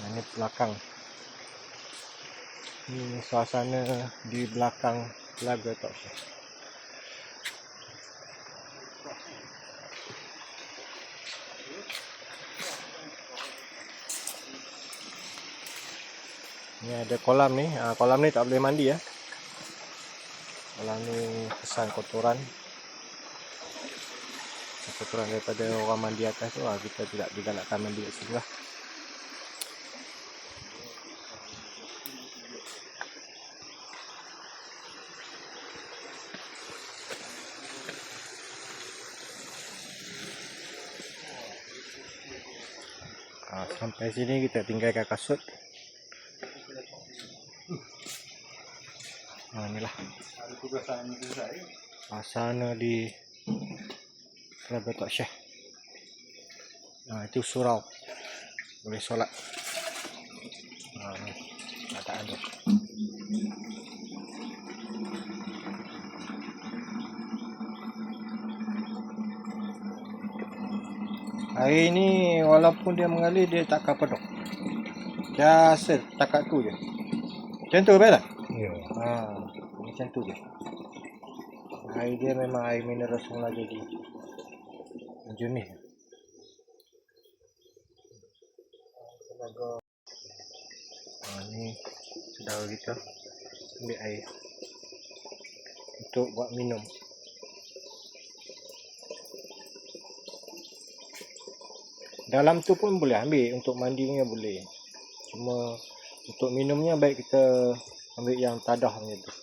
Ini belakang. Ini suasana di belakang Telaga Tok Syah. Ini ada kolam ni. Kolam ni tak boleh mandi ya. Kolam ni kesan kotoran. Kotoran daripada orang mandi atas tu. Kita tidak digalakkan mandi kat situ lah. Sampai sini kita tinggalkan kasut. Inilah suasana di Telaga Tok Syah. Itu surau, boleh solat. Tak ada. Air ni walaupun dia mengalir, dia takkan pedok. Dia setakat tu je. Macam tu betul? Ya. Macam tu je. Air dia memang air mineral semula jadi jernih. Ni saudara kita ambil air untuk buat minum. Dalam tu pun boleh ambil, untuk mandinya boleh. Cuma untuk minumnya baik kita ambil yang tadah macam tu.